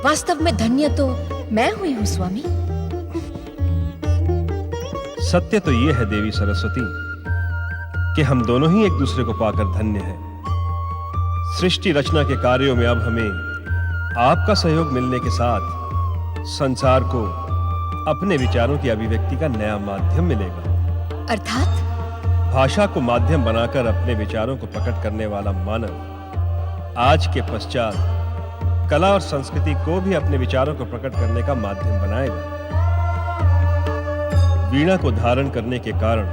वास्तव में धन्य तो मैं हुई हूँ स्वामी। सत्य तो ये है देवी सरस्वती कि हम दोनों ही एक दूसरे को पाकर धन्य हैं। सृष्टि रचना के कार्यों में अब हमें आपका सहयोग मिलने के साथ संसार को अपने विचारों की अभिव्यक्ति का नया माध्यम मिलेगा। अर्थात भाषा को माध्यम बनाकर अपने विचारों को प्रकट करने वाला मानव आज के पश्चात कला और संस्कृति को भी अपने विचारों को प्रकट करने का माध्यम बनाएगा। वीणा को धारण करने के कारण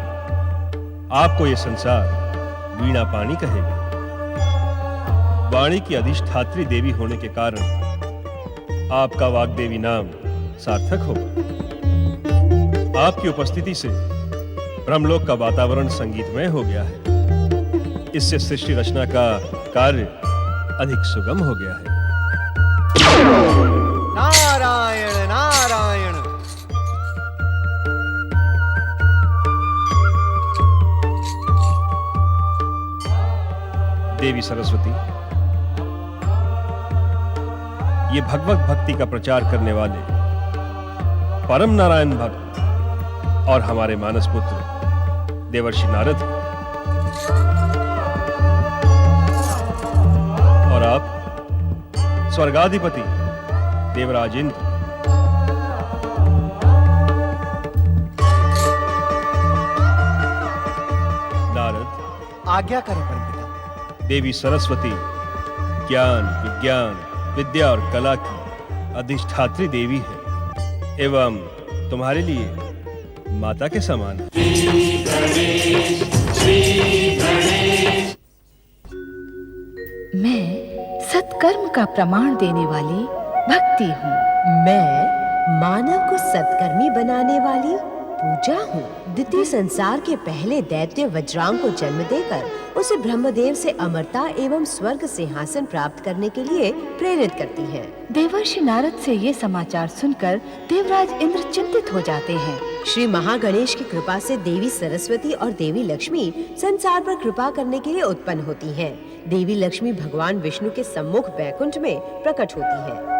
आपको यह संसार वीणा पाणी कहेगा। वाणी की अधिष्ठात्री देवी होने के कारण आपका वाग्देवी नाम सार्थक होगा। आपकी उपस्थिति से ब्रह्मलोक का वातावरण संगीतमय हो गया है। इससे सृष्टि रचना का कार्य अधिक सुगम हो गया है। नारायण नारायण। देवी सरस्वती, ये भगवत भक्ति का प्रचार करने वाले परम नारायण भक्त और हमारे मानस पुत्र देवर्षि नारद हैं। और आप स्वर्गाधिपति देवराज इंद्र। नारद, आज्ञा करें परमपिता। देवी सरस्वती ज्ञान, विज्ञान, विद्या और कला की अधिष्ठात्री देवी है एवं तुम्हारे लिए माता के समान है। मैं सत्कर्म का प्रमाण देने वाली भक्ति हूँ। मैं मानव को सत्कर्मी बनाने वाली पूजा हूँ। द्वितीय संसार के पहले दैत्य वज्रांग को जन्म देकर उसे ब्रह्मदेव से अमरता एवं स्वर्ग सिंहासन प्राप्त करने के लिए प्रेरित करती है। देवर्षि नारद से ये समाचार सुनकर देवराज इंद्र चिंतित हो जाते हैं। श्री महागणेश की कृपा से देवी सरस्वती और देवी लक्ष्मी संसार पर कृपा करने के लिए उत्पन्न होती हैं। देवी लक्ष्मी भगवान विष्णु के सम्मुख वैकुंठ में प्रकट होती है।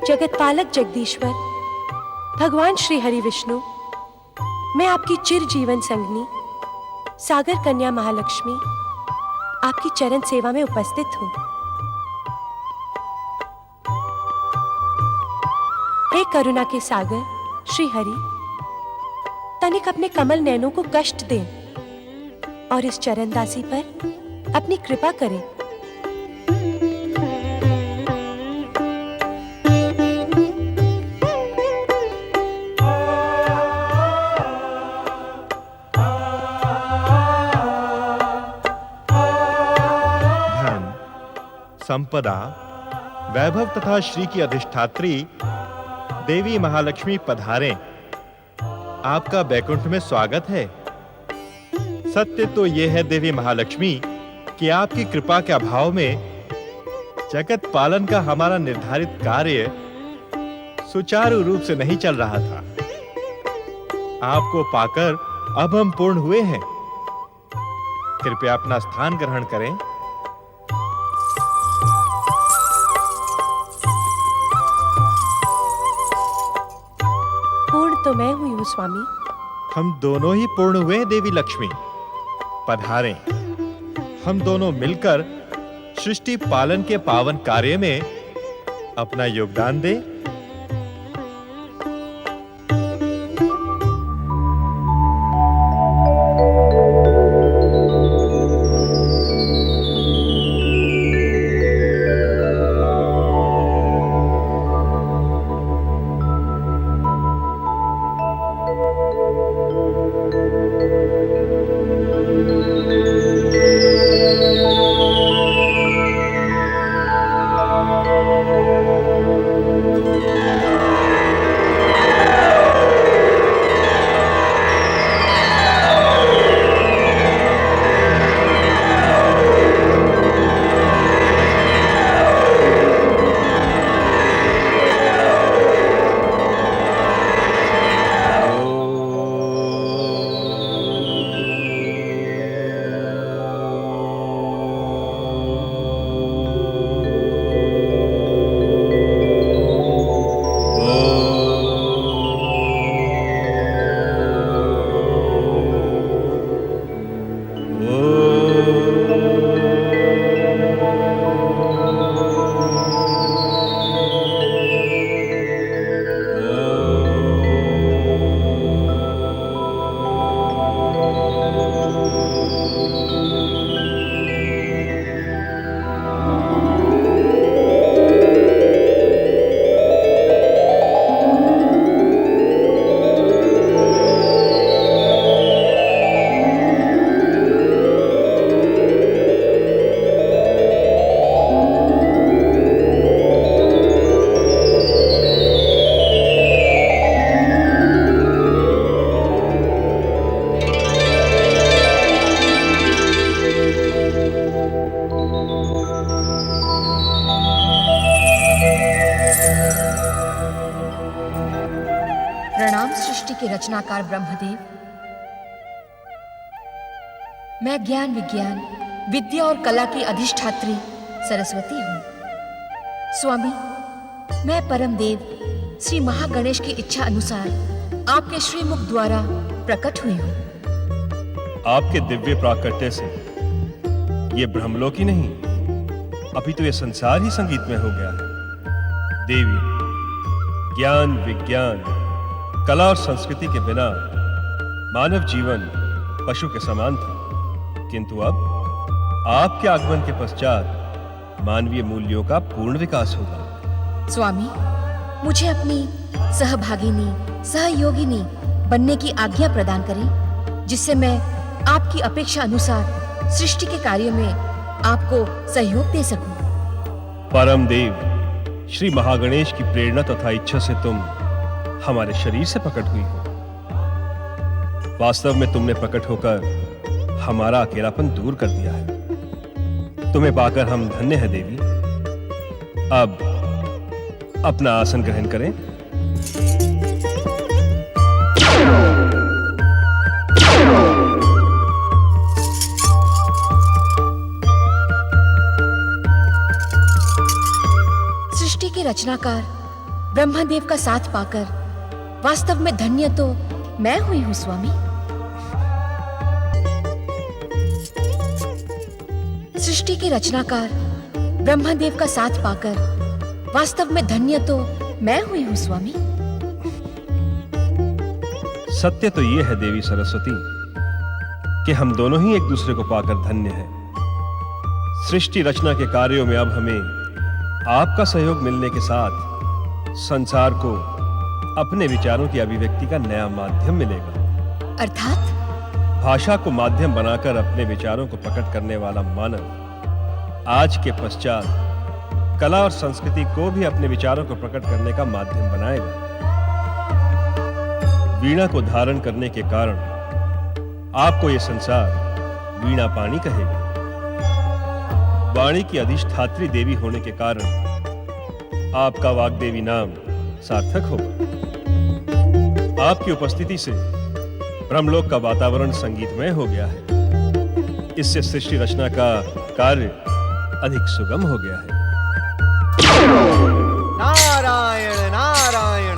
जगतपालक जगदीश्वर भगवान श्री हरि विष्णु, मैं आपकी चिर जीवन संगनी सागर कन्या महालक्ष्मी आपकी चरण सेवा में उपस्थित हूँ। हे करुणा के सागर श्री हरि, तनिक अपने कमल नैनों को कष्ट दें और इस चरणदासी पर अपनी कृपा करें। संपदा, वैभव तथा श्री की अधिष्ठात्री देवी महालक्ष्मी पधारें। आपका बैकुंठ में स्वागत है। सत्य तो यह है देवी महालक्ष्मी कि आपकी कृपा के अभाव में जगत पालन का हमारा निर्धारित कार्य सुचारू रूप से नहीं चल रहा था। आपको पाकर अब हम पूर्ण हुए हैं। कृपया अपना स्थान ग्रहण करें। तो मैं हुई हूँ स्वामी। हम दोनों ही पूर्ण हुए देवी लक्ष्मी। पधारें, हम दोनों मिलकर सृष्टि पालन के पावन कार्य में अपना योगदान दें। सृष्टि के रचनाकार ब्रह्मदेव, मैं ज्ञान विज्ञान विद्या और कला की अधिष्ठात्री सरस्वती हूँ। स्वामी, मैं परम देव श्री महागणेश की इच्छा अनुसार आपके श्रीमुख द्वारा प्रकट हुई हूँ। आपके दिव्य प्राकट्य से ये ब्रह्मलोक ही नहीं, अभी तो ये संसार ही संगीत में हो गया है। देवी, ज्ञान विज्ञान कला और संस्कृति के बिना मानव जीवन पशु के समान था, किंतु अब आपके आगमन के पश्चात मानवीय मूल्यों का पूर्ण विकास होगा। स्वामी, मुझे अपनी सहभागिनी सहयोगिनी बनने की आज्ञा प्रदान करें, जिससे मैं आपकी अपेक्षा अनुसार सृष्टि के कार्य में आपको सहयोग दे सकूं। परम देव श्री महागणेश की प्रेरणा तथा इच्छा से तुम हमारे शरीर से प्रकट हुई हो। वास्तव में तुमने प्रकट होकर हमारा अकेलापन दूर कर दिया है। तुम्हें पाकर हम धन्य हैं देवी। अब अपना आसन ग्रहण करें। सृष्टि के रचनाकार ब्रह्मदेव का साथ पाकर वास्तव में धन्य तो मैं हुई हूँ स्वामी। सृष्टि के रचनाकार ब्रह्मदेव का साथ पाकर वास्तव में धन्य तो मैं हुई हूँ स्वामी। सत्य तो ये है देवी सरस्वती कि हम दोनों ही एक दूसरे को पाकर धन्य हैं। सृष्टि रचना के कार्यों में अब हमें आपका सहयोग मिलने के साथ संसार को अपने विचारों की अभिव्यक्ति का नया माध्यम मिलेगा। अर्थात भाषा को माध्यम बनाकर अपने विचारों को प्रकट करने वाला मानव आज के पश्चात कला और संस्कृति को भी अपने विचारों को प्रकट करने का माध्यम बनाएगा। वीणा को धारण करने के कारण आपको यह संसार वीणा पाणी कहेगा। वाणी की अधिष्ठात्री देवी होने के कारण आपका वाग्देवी नाम सार्थक होगा। आपकी उपस्थिति से ब्रह्मलोक का वातावरण संगीतमय हो गया है। इससे सृष्टि रचना का कार्य अधिक सुगम हो गया है। नारायण नारायण।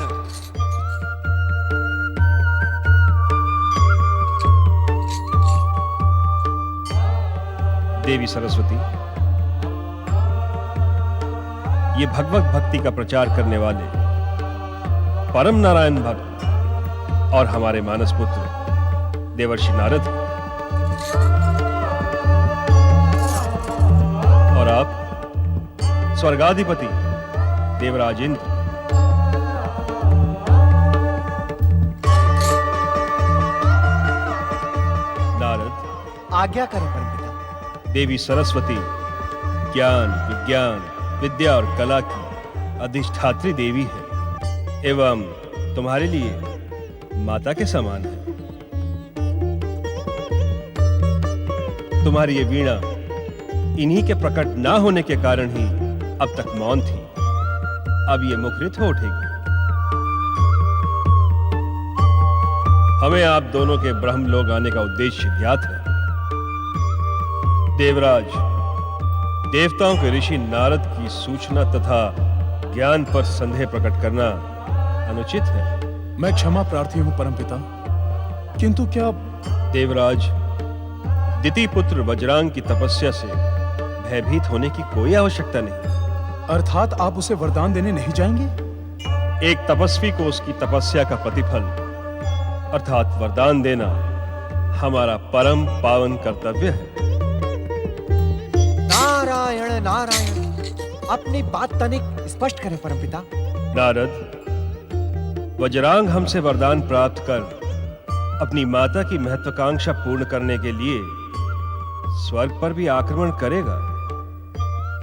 देवी सरस्वती, ये भगवत भक्ति का प्रचार करने वाले परम नारायण भक्त और हमारे मानस पुत्र देवर्षि नारद हैं। और आप स्वर्गाधिपति देवराज इंद्र। नारद, आज्ञा करें परमपिता। देवी सरस्वती ज्ञान विज्ञान विद्या और कला की अधिष्ठात्री देवी है एवं तुम्हारे लिए माता के समान है। तुम्हारी ये वीणा इन्हीं के प्रकट ना होने के कारण ही अब तक मौन थी। अब ये मुखरित हो उठेगी। हमें आप दोनों के ब्रह्मलोक आने का उद्देश्य ज्ञात है। देवराज, देवताओं के ऋषि नारद की सूचना तथा ज्ञान पर संदेह प्रकट करना अनुचित है। मैं क्षमा प्रार्थी हूं परमपिता, किंतु क्या देवराज, दिति पुत्र वज्रांग की तपस्या से भयभीत होने की कोई आवश्यकता नहीं। अर्थात आप उसे वरदान देने नहीं जाएंगे? एक तपस्वी को उसकी तपस्या का प्रतिफल अर्थात वरदान देना हमारा परम पावन कर्तव्य है। नारायण नारायण। अपनी बात तनिक स्पष्ट करें परमपिता। नारद, वज्रांग हमसे वरदान प्राप्त कर अपनी माता की महत्वाकांक्षा पूर्ण करने के लिए स्वर्ग पर भी आक्रमण करेगा,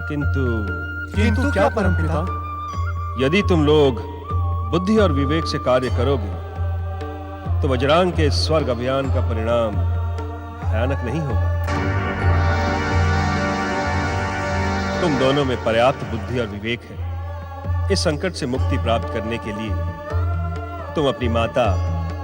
किंतु क्या परमपिता? यदि तुम लोग बुद्धि और विवेक से कार्य करोगे तो वज्रांग के स्वर्ग अभियान का परिणाम भयानक नहीं होगा। तुम दोनों में पर्याप्त बुद्धि और विवेक है। इस संकट से मुक्ति प्राप्त करने के लिए तुम अपनी माता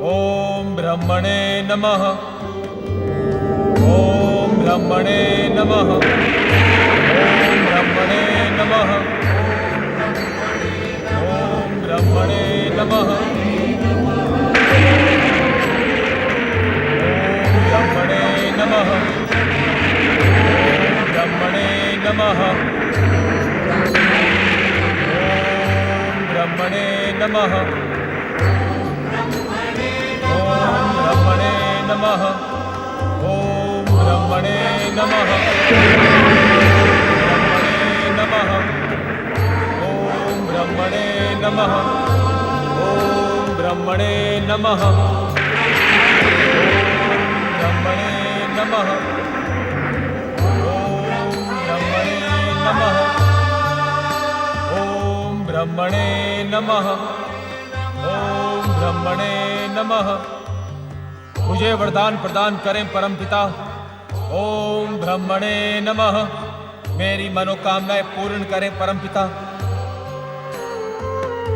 ओम ब्रह्मणे नमः। ओम ब्रह्मणे नमः। ओम ब्रह्मणे नमः। ओम ब्रह्मणे नमः। ओम ब्रह्मणे नमः। ओम ब्रह्मणे नमः। ओम ब्रह्मणे नमः। ओम ब्रह्मणे नमः। ओम ब्रह्मणे नमः। ओम ब्रह्मणे नमः। ओम ब्रह्मणे नमः। ओम ब्रह्मणे नमः। ओम ब्रह्मणे नमः। मुझे वरदान प्रदान करें परमपिता। ओम ब्रह्मणे नमः। मेरी मनोकामनाएं पूर्ण करें परमपिता।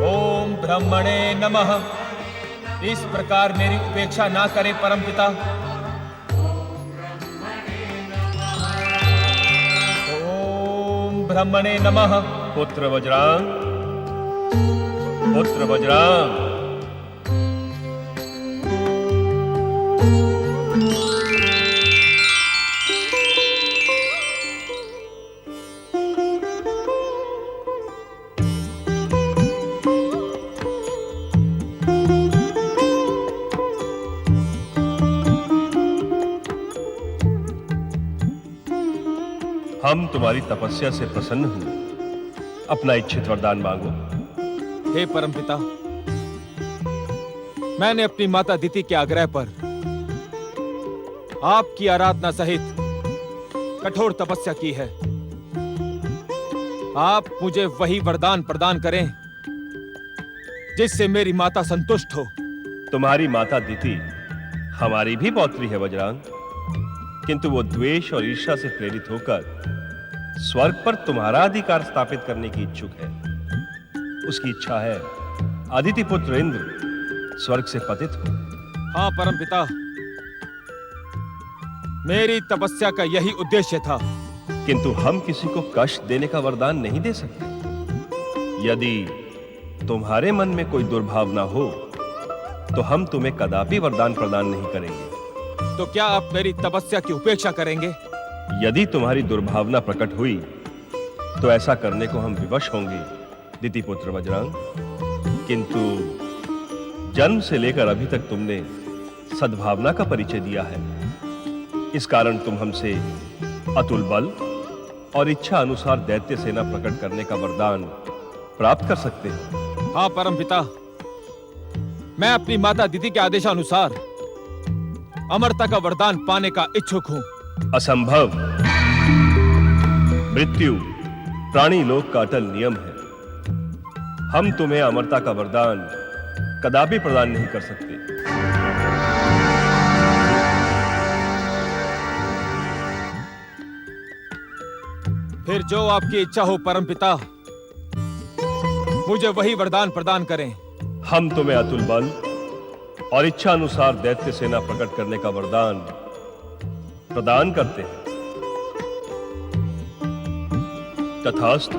ओम ब्रह्मणे नमः। इस प्रकार मेरी उपेक्षा ना करें परमपिता। ओम ब्रह्मणे नमः। पुत्र वज्रांग, पुत्र वज्रांग, हम तुम्हारी तपस्या से प्रसन्न हुए। अपना इच्छित वरदान मांगो। हे परमपिता, मैंने अपनी माता दिति के आग्रह पर आपकी आराधना सहित कठोर तपस्या की है। आप मुझे वही वरदान प्रदान करें जिससे मेरी माता संतुष्ट हो। तुम्हारी माता दिति हमारी भी पौत्री है वज्रांग, किंतु वो द्वेष और ईर्ष्या से प्रेरित होकर स्वर्ग पर तुम्हारा अधिकार स्थापित करने की इच्छुक है। उसकी इच्छा है अदिति पुत्र इंद्र स्वर्ग से पतित हो। हाँ परमपिता, मेरी तपस्या का यही उद्देश्य था। किंतु हम किसी को कष्ट देने का वरदान नहीं दे सकते। यदि तुम्हारे मन में कोई दुर्भावना हो तो हम तुम्हें कदापि वरदान प्रदान नहीं करेंगे। तो क्या आप मेरी तपस्या की उपेक्षा करेंगे? यदि तुम्हारी दुर्भावना प्रकट हुई तो ऐसा करने को हम विवश होंगे दिति पुत्र वज्रांग। किंतु जन्म से लेकर अभी तक तुमने सद्भावना का परिचय दिया है। इस कारण तुम हमसे अतुल बल और इच्छा अनुसार दैत्य सेना प्रकट करने का वरदान प्राप्त कर सकते हो। हाँ परमपिता, मैं अपनी माता दिति के आदेशानुसार अमरता का वरदान पाने का इच्छुक हूं। असंभव। मृत्यु प्राणी लोक का अटल नियम है। हम तुम्हें अमरता का वरदान कदापि प्रदान नहीं कर सकते। फिर जो आपकी इच्छा हो परमपिता, मुझे वही वरदान प्रदान करें। हम तुम्हें अतुल बल और इच्छा अनुसार दैत्य सेना प्रकट करने का वरदान प्रदान करते हैं। तथास्तु।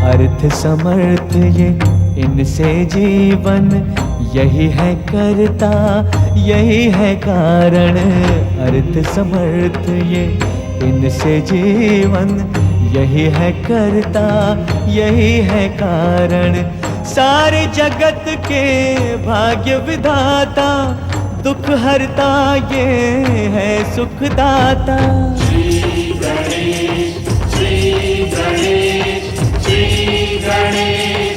अर्थ समर्थ ये इनसे जीवन, यही है करता यही है कारण। अर्थ समर्थ ये इनसे जीवन, यही है करता यही है कारण। सारे जगत के भाग्य विधाता, दुख हरता ये है सुखदाता। श्री गणेश, श्री गणेश, श्री गणेश।